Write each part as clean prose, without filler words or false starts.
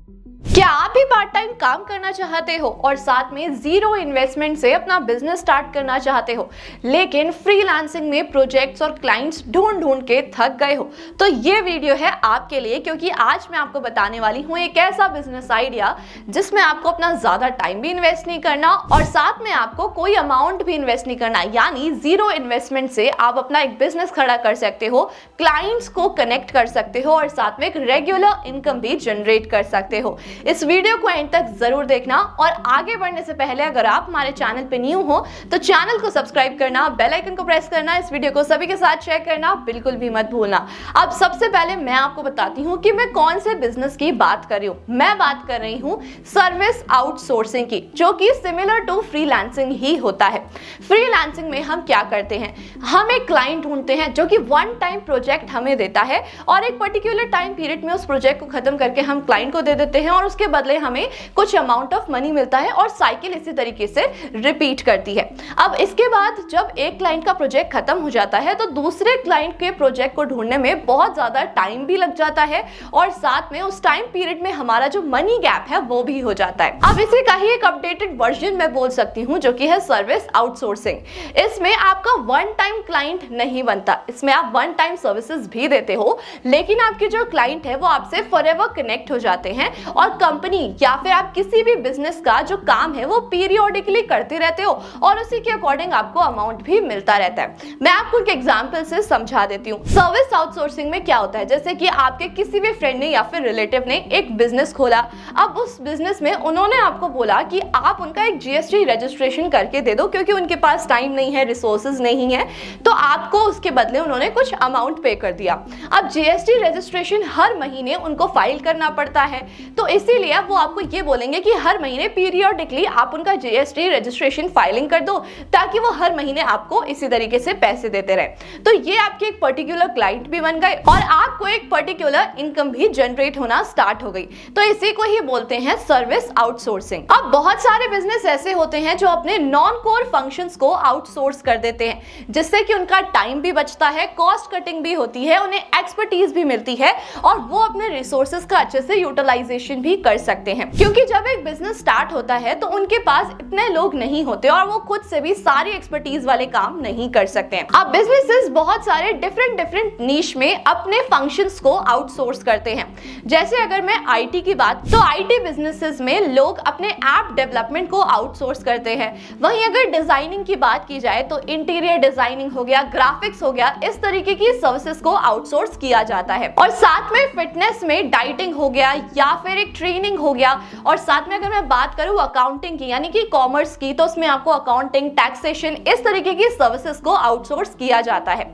क्या आप भी पार्ट टाइम काम करना चाहते हो और साथ में जीरो इन्वेस्टमेंट से अपना बिजनेस स्टार्ट करना चाहते हो, लेकिन फ्रीलांसिंग में प्रोजेक्ट्स और क्लाइंट्स ढूंढ ढूंढ के थक गए हो? तो ये वीडियो है आपके लिए, क्योंकि आज मैं आपको बताने वाली हूँ एक ऐसा बिजनेस आइडिया जिसमें आपको अपना ज्यादा टाइम भी इन्वेस्ट नहीं करना और साथ में आपको कोई अमाउंट भी इन्वेस्ट नहीं करना, यानी जीरो इन्वेस्टमेंट से आप अपना एक बिजनेस खड़ा कर सकते हो, क्लाइंट्स को कनेक्ट कर सकते हो और साथ में एक रेगुलर इनकम भी जनरेट कर सकते हो। इस वीडियो को एंड तक जरूर देखना और आगे बढ़ने से पहले अगर आप हमारे चैनल पे न्यू हो तो चैनल को सब्सक्राइब करना, बेल आइकन को प्रेस करना, इस वीडियो को सभी के साथ शेयर करना बिल्कुल भी मत भूलना। अब सबसे पहले मैं आपको बताती हूँ कि मैं कौन से बिजनेस की बात कर रही हूँ। मैं बात कर रही हूँ सर्विस आउटसोर्सिंग की, जो कि सिमिलर टू फ्रीलांसिंग ही होता है। फ्रीलांसिंग में हम क्या करते हैं, हम एक क्लाइंट ढूंढते हैं जो कि वन टाइम प्रोजेक्ट हमें देता है और एक पर्टिकुलर टाइम पीरियड में उस प्रोजेक्ट को खत्म करके हम क्लाइंट को दे देते हैं और उसके बदले हमें कुछ अमाउंट ऑफ मनी मिलता है और साइकिल इसी तरीके से रिपीट करती है। अब इसके बाद जब एक क्लाइंट का प्रोजेक्ट खत्म हो जाता है तो दूसरे क्लाइंट के प्रोजेक्ट को ढूंढने में बहुत ज्यादा टाइम भी लग जाता है और साथ में उस टाइम पीरियड में हमारा जो मनी गैप है वो भी हो जाता है। अब इसी का ही एक अपडेटेड वर्जन मैं बोल सकती हूँ, जो कि है सर्विस आउटसोर्सिंग। इसमें आपका वन टाइम क्लाइंट नहीं बनता, इसमें आप वन टाइम सर्विसेज भी देते हो, लेकिन आपके जो क्लाइंट है वो आपसे फॉरएवर कनेक्ट हो जाते हैं और कंपनी या फिर आप किसी भी बिजनेस का जो काम है वो पीरियोडिकली करते रहते हो और उसी के अकॉर्डिंग आपको अमाउंट भी मिलता रहता है। मैं आपको एक एग्जांपल से समझा देती हूँ। सर्विस आउटसोर्सिंग में क्या होता है, जैसे कि आपके किसी भी फ्रेंड ने या फिर रिलेटिव ने एक बिजनेस खोला। अब उस बिजनेस में उन्होंने आपको बोला कि आप उनका एक जीएसटी रजिस्ट्रेशन करके दे दो, क्योंकि उनके पास टाइम नहीं है, रिसोर्सेज नहीं है, तो आपको उसके बदले उन्होंने कुछ अमाउंट पे कर दिया। अब जीएसटी रजिस्ट्रेशन हर महीने उनको फाइल करना पड़ता है, तो इसीलिए वो आपको ये बोलेंगे कि हर महीने पीरियोडिकली आप उनका जीएसटी रजिस्ट्रेशन फाइलिंग कर दो, ताकि वो हर महीने आपको इसी तरीके से पैसे देते रहे। तो ये आपके एक पर्टिकुलर क्लाइंट भी बन गए और आपको एक पर्टिकुलर इनकम भी जनरेट होना स्टार्ट हो गई। तो इसी को ही बोलते हैं सर्विस आउटसोर्सिंग। अब बहुत सारे बिजनेस ऐसे होते हैं जो अपने नॉन कोर फंक्शंस को आउटसोर्स कर देते हैं, जिससे कि उनका टाइम भी बचता है, कॉस्ट कटिंग भी होती है, उन्हें एक्सपर्टीज भी मिलती है और वो अपने रिसोर्सेज का अच्छे से यूटिलाइजेशन भी कर सकते हैं। क्योंकि जब एक बिजनेस स्टार्ट होता है तो उनके पास इतने लोग नहीं होते और वो खुद से भी सारी एक्सपर्टीज वाले काम नहीं कर सकते हैं। अब बिजनेसेस बहुत सारे डिफरेंट नीश में अपने फंक्शंस को आउटसोर्स करते हैं। जैसे अगर मैं आईटी की बात, तो आईटी बिजनेसेस में लोग अपने ऐप डेवलपमेंट को आउटसोर्स करते हैं। वहीं अगर डिजाइनिंग की बात की जाए तो इंटीरियर डिजाइनिंग हो गया, ग्राफिक्स हो गया, इस तरीके की सर्विसेज को आउटसोर्स किया जाता है। और साथ में फिटनेस में डाइटिंग हो गया या फिर एक ट्रेनिंग हो गया। और साथ में अगर मैं बात करूं अकाउंटिंग की, यानी कि कॉमर्स की, तो उसमें आपको अकाउंटिंग, टैक्सेशन, इस तरीके की सर्विसेज को आउटसोर्स किया जाता है।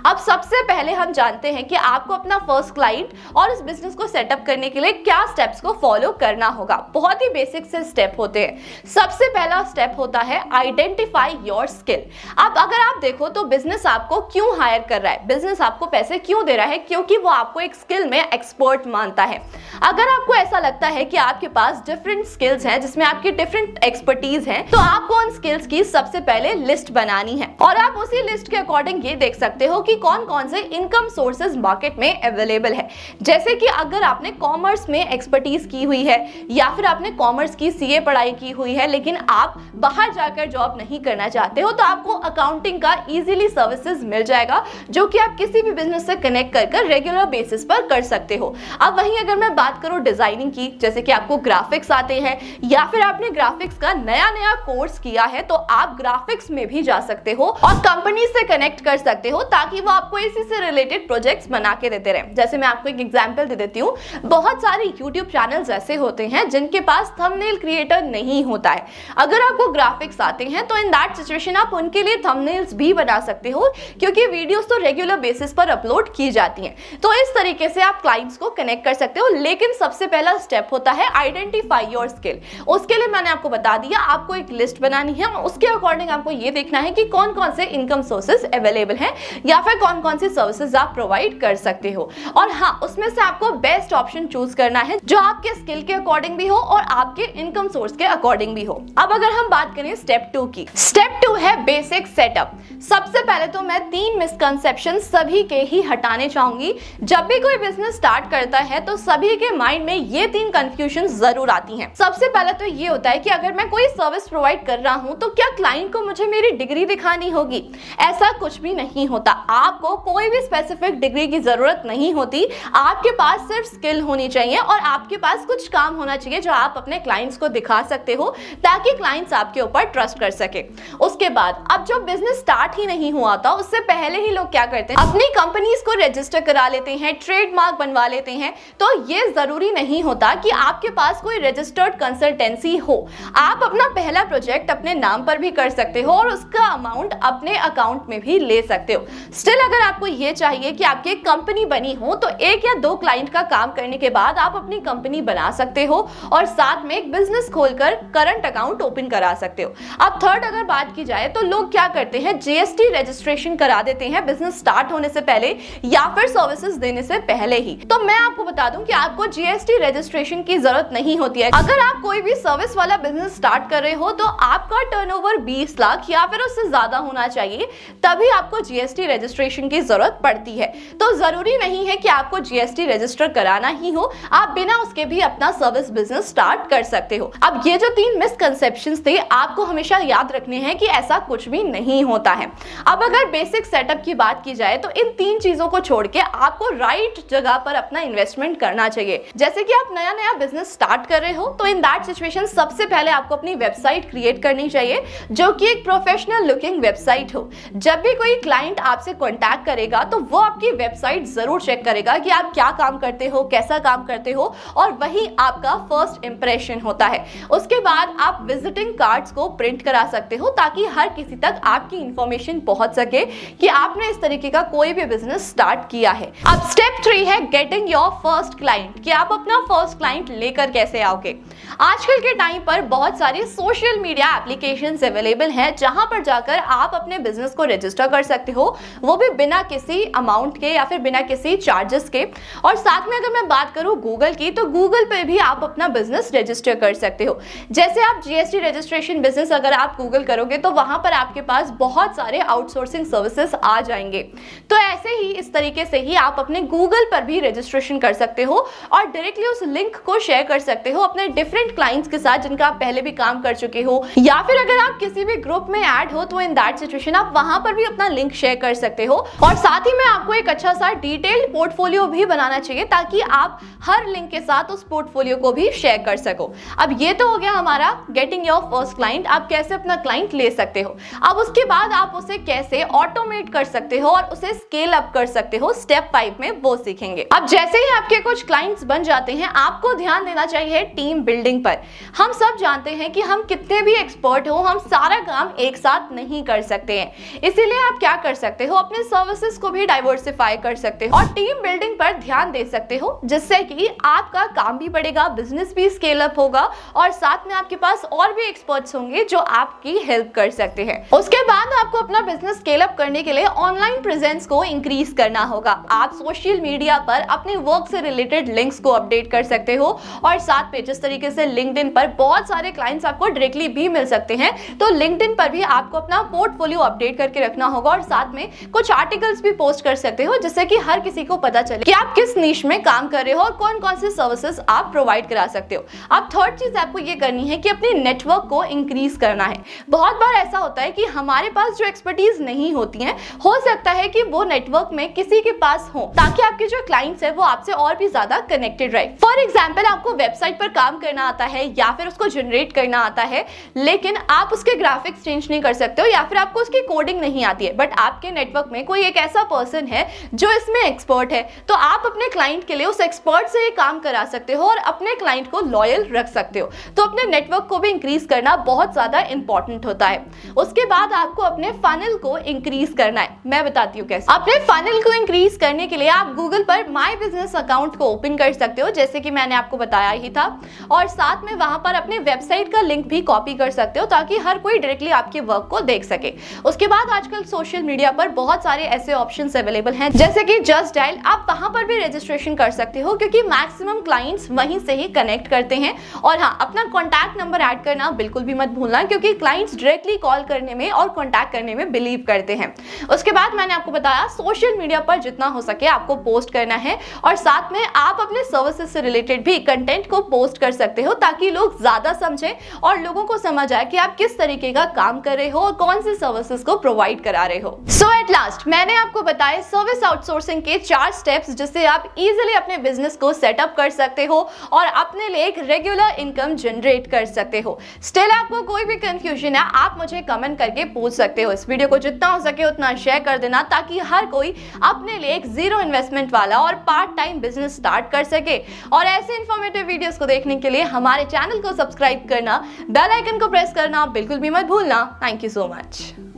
अब सबसे पहले हम जानते हैं कि आपको अपना फर्स्ट क्लाइंट और इस बिजनेस को सेटअप करने के लिए क्या स्टेप्स को फॉलो करना होगा। बहुत ही बेसिक से स्टेप होते हैं। सबसे पहला स्टेप होता है आइडेंटिफाई योर स्किल। अब अगर आप देखो तो बिजनेस आपको क्यों हायर कर रहा है, बिजनेस आपको पैसे क्यों दे रहा है, क्योंकि वो आपको एक स्किल में एक्सपर्ट मानता है। अगर आपको ऐसा लगता है कि आपके पास डिफरेंट स्किल्स हैं जिसमें आपकी डिफरेंट एक्सपर्टीज हैं, तो आपको उन स्किल्स की सबसे पहले लिस्ट बनानी है और आप उसी लिस्ट के अकॉर्डिंग ये देख सकते हो कि कौन कौन से इनकम सोर्सेज मार्केट में अवेलेबल है। जैसे कि अगर आपने कॉमर्स में एक्सपर्टीज की हुई है या फिर आपने कॉमर्स की सीए पढ़ाई की हुई है, लेकिन आप बाहर जाकर जॉब नहीं करना चाहते हो, तो आपको अकाउंटिंग का इजीली सर्विसेज मिल जाएगा, जो कि आप किसी भी बिजनेस से कनेक्ट कर रेगुलर बेसिस पर कर सकते हो। अब वहीं अगर मैं बात करूं डिजाइनिंग की, जैसे कि आपको ग्राफिक्स आते हैं या फिर आपने ग्राफिक्स का नया कोर्स किया है, तो आप ग्राफिक्स में भी जा सकते हो और कंपनी से कनेक्ट कर सकते हो, ताकि वो आपको इसी से रिलेटेड प्रोजेक्ट्स बना के देते रहे। जैसे मैं आपको एक एग्जांपल दे देती हूँ, बहुत सारे यूट्यूब चैनल्स ऐसे होते हैं जिनके पास थंबनेल क्रिएटर नहीं होता है। अगर आपको ग्राफिक्स आते हैं तो इन दैट सिचुएशन आप उनके लिए थंबनेल्स भी बना सकते हो, क्योंकि वीडियोस तो रेगुलर बेसिस पर अपलोड की जाती हैं। तो इस तरीके से आप क्लाइंट्स को कनेक्ट कर सकते हो। लेकिन सबसे पहला स्टेप होता है आइडेंटिफाई आइडेंटिफाई योर स्किल। उसके लिए मैंने आपको बता दिया, आपको एक लिस्ट बनानी है और उसके अकॉर्डिंग आपको ये देखना है कि कौन कौन से इनकम सोर्सेज अवेलेबल हैं या फिर कौन कौन सी सर्विसेज आप प्रोवाइड कर सकते हो। और हाँ, उसमें से आपको बेस्ट ऑप्शन चूज करना है जो आपके स्किल के अकॉर्डिंग भी हो और आपके इनकम सोर्स के अकॉर्डिंग भी हो। अब अगर हम बात करें स्टेप 2 की, स्टेप 2 है बेसिक सेटअप। सबसे पहले तो मैं 3 मिसकंसेप्शन सभी के ही हटाने चाहूंगी। जब भी कोई बिजनेस स्टार्ट करता है तो सभी के माइंड में ये 3 कंफ्यूजन जरूर आती हैं। सबसे पहले तो ये होता है कि अगर मैं कोई सर्विस प्रोवाइड कर रहा हूं तो क्या क्लाइंट को मुझे मेरी डिग्री दिखानी होगी? ऐसा कुछ भी नहीं होता। आपको कोई भी स्पेसिफिक डिग्री की जरूरत नहीं होती। आपके पास सिर्फ स्किल होनी चाहिए और आपके पास कुछ काम होना चाहिए जो आप अपने क्लाइंट्स को दिखा सकते हो ताकि क्लाइंट्स आपके ऊपर ट्रस्ट कर सके। उसके बाद अब जो बिजनेस स्टार्ट ही नहीं हुआ था उससे पहले ही लोग क्या करते हैं, अपनी कंपनीज को रजिस्टर करा लेते हैं, ट्रेडमार्क बनवा लेते हैं। तो ये जरूरी नहीं होता कि आपके पास कोई रजिस्टर्ड कंसल्टेंसी हो। आप अपना पहला प्रोजेक्ट अपने नाम पर भी कर सकते हो और उसका अमाउंट अपने अकाउंट में भी ले सकते हो। स्टिल अगर आपको ये चाहिए कि आपकी एक कंपनी बनी हो तो 1 या 2 क्लाइंट का काम करने के बाद आप अपनी कंपनी बना सकते हो और साथ में एक बिजनेस खोलकर करंट अकाउंट ओपन करा सकते हो। अब थर्ड अगर बात की जाए तो लोग क्या करते हैं, जीएसटी रजिस्ट्रेशन करा देते हैं बिजनेस स्टार्ट होने से पहले या फिर सर्विसेज देने से पहले ही। तो मैं आपको बता दूं कि आपको जीएसटी रजिस्ट्रेशन की जरूरत नहीं होती है। अगर आप कोई भी सर्विस वाला बिजनेस स्टार्ट कर रहे हो तो आपका टर्नओवर 20 लाख या फिर उससे ज्यादा होना चाहिए, तभी आपको जीएसटी रजिस्ट्रेशन की जरूरत पड़ती है। तो जरूरी नहीं है कि आपको जीएसटी रजिस्टर कराना ही हो, आप बिना उसके भी अपना सर्विस बिजनेस स्टार्ट कर सकते हो। अब ये जो 3 मिसकंसेप्शंस थे आपको हमेशा याद रखने हैं कि ऐसा कुछ भी नहीं होता है। अब अगर बेसिक सेटअप की बात की जाए तो इन 3 चीजों को छोड़ के आपको राइट जगह पर अपना इन्वेस्टमेंट करना चाहिए। जैसे कि आप नया बिजनेस स्टार्ट कर रहे हो तो इन दैट सिचुएशन सबसे पहले आपको अपनी वेबसाइट क्रिएट करनी चाहिए जो कि एक प्रोफेशनल लुकिंग वेबसाइट हो। जब भी कोई क्लाइंट आपसे कॉन्टैक्ट करेगा तो वो आपकी वेबसाइट जरूर चेक करेगा कि आप क्या काम करते हो, कैसा काम करते हो, और वही आपका फर्स्ट इंप्रेशन होता है। उसके बाद आप विजिटिंग कार्ड्स को प्रिंट करा सकते हो ताकि हर किसी तक आपकी इंफॉर्मेशन पहुंच सके कि आपने इस तरीके का कोई भी बिजनेस स्टार्ट किया है। अब स्टेप 3 है गेटिंग योर फर्स्ट क्लाइंट, कि आप अपना फर्स्ट क्लाइंट लेकर कैसे आओगे। आजकल के टाइम पर बहुत सारी सोशल मीडिया एप्लीकेशंस अवेलेबल हैं जहां पर जाकर आप अपने बिजनेस को रजिस्टर कर सकते हो, वो भी बिना किसी अमाउंट के या फिर बिना किसी चार्जेस के। और साथ में अगर मैं बात करूं गूगल की, तो गूगल पे भी आप अपना बिजनेस रजिस्टर कर सकते हो। जैसे आप जीएसटी रजिस्ट्रेशन बिजनेस अगर आप गूगल करोगे तो वहां पर आपके पास बहुत सारे आउटसोर्सिंग सर्विसेज आ जाएंगे। तो ऐसे ही इस तरीके से ही आप अपने गूगल पर भी रजिस्ट्रेशन कर सकते हो और डायरेक्टली उस लिंक को शेयर कर सकते हो अपने डिफरेंट क्लाइंट्स के साथ जिनका आप पहले भी काम कर चुके हो, या फिर अगर आप किसी भी ग्रुप में ऐड हो तो इन दैट सिचुएशन आप वहां पर भी अपना लिंक शेयर कर सकते हो। और साथ ही में आपको एक अच्छा सा डिटेल्ड पोर्टफोलियो भी बनाना चाहिए ताकि आप हर लिंक के साथ उस पोर्टफोलियो को भी शेयर कर सको। अब ये तो हो गया हमारा गेटिंग योर फर्स्ट क्लाइंट, आप कैसे अपना क्लाइंट ले सकते हो। अब उसके बाद आप उसे कैसे ऑटोमेट कर सकते हो और उसे स्केल अप कर सकते हो, स्टेप 5 में वो सीखेंगे। अब जैसे ही आपके कुछ क्लाइंट्स बन जाते हैं आपको ध्यान देना चाहिए टीम बिल्डिंग पर। हम सब जानते हैं कि हम कितने भी एक्सपर्ट हो, हम सारा काम एक साथ नहीं कर सकते हैं। इसीलिए आप क्या कर सकते हो, अपने सर्विसेज को भी डाइवर्सिफाई कर सकते हो और टीम बिल्डिंग पर ध्यान दे सकते हो, जिससे कि आपका काम भी बढ़ेगा, बिजनेस भी स्केल अप होगा और साथ में आपके पास और भी एक्सपर्ट्स होंगे जो आपकी हेल्प कर सकते हैं। उसके बाद आपको अपना बिजनेस स्केल अप करने के लिए ऑनलाइन प्रेजेंस को इंक्रीज करना होगा। आप सोशल मीडिया पर अपने वर्क से रिलेटेड लिंक्स को अपडेट कर सकते हो और साथ में जिस तरीके से लिंक्डइन पर बहुत सारे क्लाइंट्स आपको डायरेक्टली भी मिल सकते हैं, तो लिंक्डइन पर भी आपको अपना पोर्टफोलियो अपडेट करके रखना होगा और साथ में कुछ आर्टिकल्स भी पोस्ट कर सकते हो जिससे कि हर किसी को पता चले कि आप किस नीश में काम कर रहे हो और कौन कौन से सर्विसेज आप प्रोवाइड करा सकते हो। अब थर्ड चीज आपको ये करनी है कि अपनी नेटवर्क को इंक्रीज करना है। बहुत बार ऐसा होता है कि हमारे पास जो एक्सपर्टीज नहीं होती है, हो सकता है कि वो नेटवर्क में किसी के पास हो ताकि आपके जो क्लाइंट्स है वो आपसे और भी ज्यादा कनेक्टेड रहे। फॉर एग्जाम्पल आपको वेबसाइट पर काम करना आता है या फिर उसको जनरेट करना आता है, लेकिन आप उसके ग्राफिक्स चेंज नहीं कर सकते हो या फिर आपको उसकी कोडिंग नहीं आती है, बट आपके नेटवर्क में कोई एक ऐसा पर्सन है जो इसमें एक्सपर्ट है, तो आप अपने क्लाइंट के लिए उस एक्सपर्ट से ये काम करा सकते हो और अपने क्लाइंट को लॉयल रख सकते हो। तो अपने नेटवर्क को भी इंक्रीज करना बहुत ज्यादा इंपॉर्टेंट होता है। उसके बाद आपको अपने फनल को इंक्रीज करना है। मैं बताती हूँ कैसे। अपने फनल को इंक्रीज करने के लिए आप गूगल पर माय बिजनेस अकाउंट को ओपन कर सकते हो, जैसे कि मैंने आपको बताया ही था और साथ में वहां पर अपने वेबसाइट का लिंक भी कॉपी कर सकते हो ताकि हर कोई डायरेक्टली आपके वर्क को देख सके। उसके बाद आजकल सोशल मीडिया पर बहुत सारे ऐसे ऑप्शंस अवेलेबल हैं जैसे कि जस्ट डायल, आप वहां पर भी रजिस्ट्रेशन कर सकते हो क्योंकि मैक्सिमम क्लाइंट्स वहीं से ही कनेक्ट करते हैं। और हाँ, अपना कॉन्टैक्ट नंबर ऐड करना बिल्कुल भी मत भूलना क्योंकि क्लाइंट्स डायरेक्टली कॉल करने में और कॉन्टैक्ट करने में बिलीव करते हैं। उसके बाद मैंने आपको बताया सोशल मीडिया पर जितना हो सके आपको पोस्ट करना है और साथ में आप अपने सर्विसेज से रिलेटेड भी कंटेंट को पोस्ट कर सकते हो ताकि लोग ज्यादा समझें और लोगों को समझ आए कि आप किस तरीके का काम कर रहे हो और कौन सी सर्विसेज को प्रोवाइड करा रहे हो। सो एट लास्ट मैंने आपको बताया सर्विस आउटसोर्सिंग के 4 स्टेप्स जिससे आप इजीली अपने बिजनेस को सेटअप कर सकते हो और अपने लिए एक रेगुलर इनकम जनरेट कर सकते हो। स्टिल आपको कोई भी कंफ्यूजन है आप मुझे कमेंट करके पूछ सकते हो। इस वीडियो को जितना हो सके उतना शेयर कर देना ताकि हर कोई अपने लिए एक जीरो इन्वेस्टमेंट वाला और पार्ट टाइम बिजनेस स्टार्ट कर सके। और ऐसे इंफॉर्मेटिव वीडियोस को देखने के लिए हमारे चैनल को सब्सक्राइब करना, बेल आइकन को प्रेस करना बिल्कुल भी मत भूलना। Thank you so much.